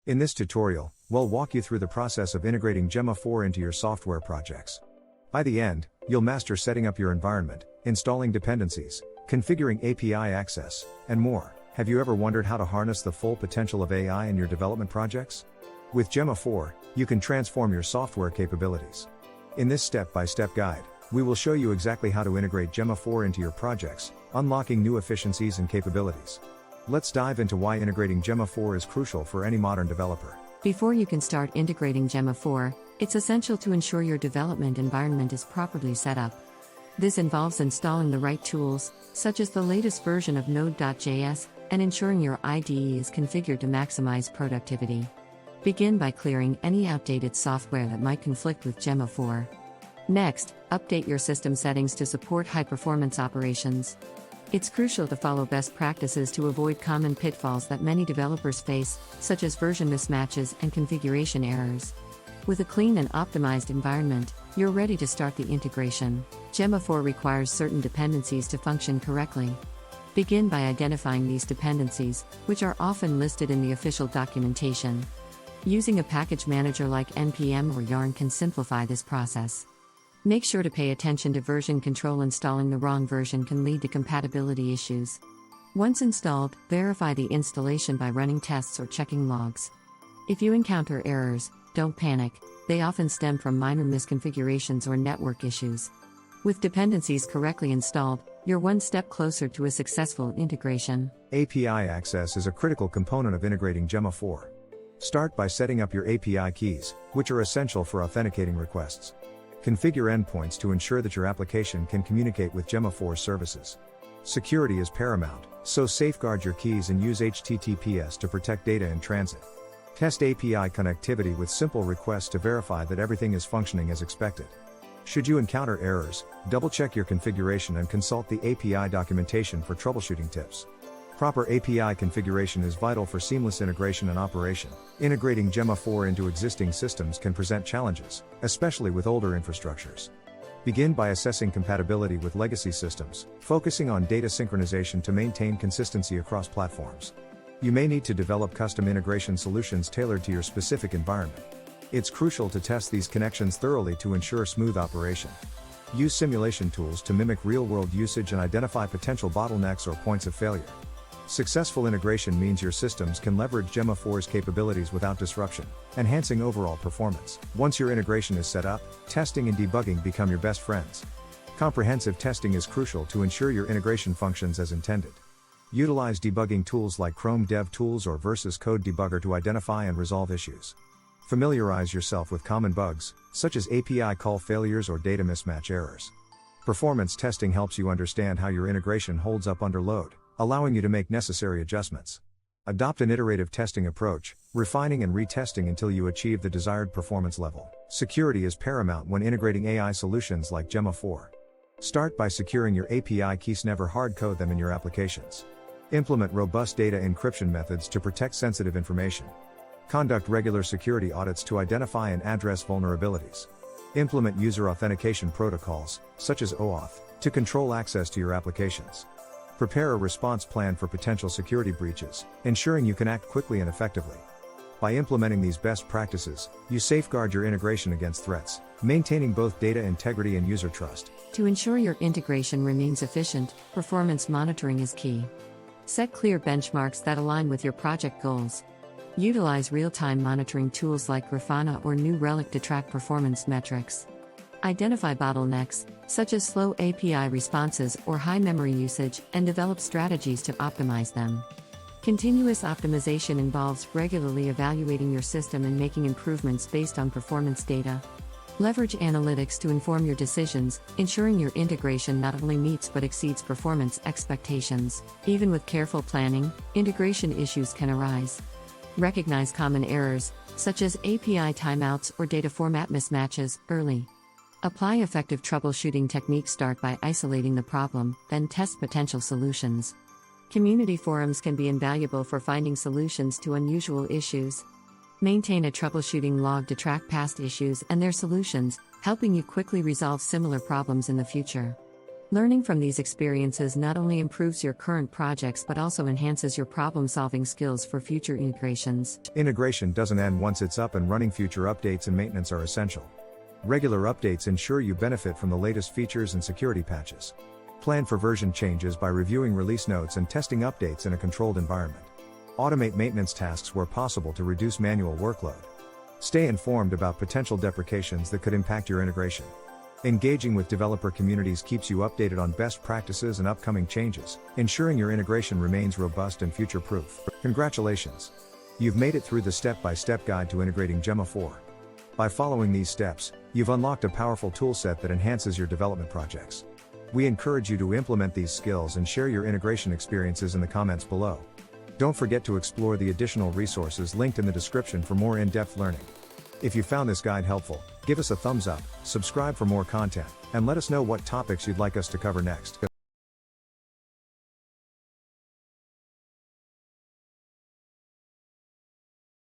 In this tutorial, we'll walk you through the process of integrating Gemma 4 into your software projects. By the end, you'll master setting up your environment, installing dependencies, configuring API access, and more. Have you ever wondered how to harness the full potential of AI in your development projects? With Gemma 4, you can transform your software capabilities. In this step-by-step guide, we will show you exactly how to integrate Gemma 4 into your projects, unlocking new efficiencies and capabilities. Let's dive into why integrating Gemma 4 is crucial for any modern developer. Before you can start integrating Gemma 4, it's essential to ensure your development environment is properly set up. This involves installing the right tools, such as the latest version of Node.js, and ensuring your IDE is configured to maximize productivity. Begin by clearing any outdated software that might conflict with Gemma 4. Next, update your system settings to support high-performance operations. It's crucial to follow best practices to avoid common pitfalls that many developers face, such as version mismatches and configuration errors. With a clean and optimized environment, you're ready to start the integration. Gemma 4 requires certain dependencies to function correctly. Begin by identifying these dependencies, which are often listed in the official documentation. Using a package manager like npm or yarn can simplify this process. Make sure to pay attention to version control. Installing the wrong version can lead to compatibility issues. Once installed, verify the installation by running tests or checking logs. If you encounter errors, don't panic, they often stem from minor misconfigurations or network issues. With dependencies correctly installed, you're one step closer to a successful integration. API access is a critical component of integrating Gemma 4. Start by setting up your API keys, which are essential for authenticating requests. Configure endpoints to ensure that your application can communicate with Gemma 4's services. Security is paramount, so safeguard your keys and use HTTPS to protect data in transit. Test API connectivity with simple requests to verify that everything is functioning as expected. Should you encounter errors, double-check your configuration and consult the API documentation for troubleshooting tips. Proper API configuration is vital for seamless integration and operation. Integrating Gemma 4 into existing systems can present challenges, especially with older infrastructures. Begin by assessing compatibility with legacy systems, focusing on data synchronization to maintain consistency across platforms. You may need to develop custom integration solutions tailored to your specific environment. It's crucial to test these connections thoroughly to ensure smooth operation. Use simulation tools to mimic real-world usage and identify potential bottlenecks or points of failure. Successful integration means your systems can leverage Gemma 4's capabilities without disruption, enhancing overall performance. Once your integration is set up, testing and debugging become your best friends. Comprehensive testing is crucial to ensure your integration functions as intended. Utilize debugging tools like Chrome DevTools or Versus Code Debugger to identify and resolve issues. Familiarize yourself with common bugs, such as API call failures or data mismatch errors. Performance testing helps you understand how your integration holds up under load, allowing you to make necessary adjustments. Adopt an iterative testing approach, refining and retesting until you achieve the desired performance level. Security is paramount when integrating AI solutions like Gemma 4. Start by securing your API keys. Never hard code them in your applications. Implement robust data encryption methods to protect sensitive information. Conduct regular security audits to identify and address vulnerabilities. Implement user authentication protocols, such as OAuth, to control access to your applications. Prepare a response plan for potential security breaches, ensuring you can act quickly and effectively. By implementing these best practices, you safeguard your integration against threats, maintaining both data integrity and user trust. To ensure your integration remains efficient, performance monitoring is key. Set clear benchmarks that align with your project goals. Utilize real-time monitoring tools like Grafana or New Relic to track performance metrics. Identify bottlenecks, such as slow API responses or high memory usage, and develop strategies to optimize them. Continuous optimization involves regularly evaluating your system and making improvements based on performance data. Leverage analytics to inform your decisions, ensuring your integration not only meets but exceeds performance expectations. Even with careful planning, integration issues can arise. Recognize common errors, such as API timeouts or data format mismatches, early. Apply effective troubleshooting techniques. Start by isolating the problem, then test potential solutions. Community forums can be invaluable for finding solutions to unusual issues. Maintain a troubleshooting log to track past issues and their solutions, helping you quickly resolve similar problems in the future. Learning from these experiences not only improves your current projects but also enhances your problem-solving skills for future integrations. Integration doesn't end once it's up and running. Future updates and maintenance are essential. Regular updates ensure you benefit from the latest features and security patches. Plan for version changes by reviewing release notes and testing updates in a controlled environment. Automate maintenance tasks where possible to reduce manual workload. Stay informed about potential deprecations that could impact your integration. Engaging with developer communities keeps you updated on best practices and upcoming changes, ensuring your integration remains robust and future-proof. Congratulations! You've made it through the step-by-step guide to integrating Gemma 4. By following these steps, you've unlocked a powerful toolset that enhances your development projects. We encourage you to implement these skills and share your integration experiences in the comments below. Don't forget to explore the additional resources linked in the description for more in-depth learning. If you found this guide helpful, give us a thumbs up, subscribe for more content, and let us know what topics you'd like us to cover next.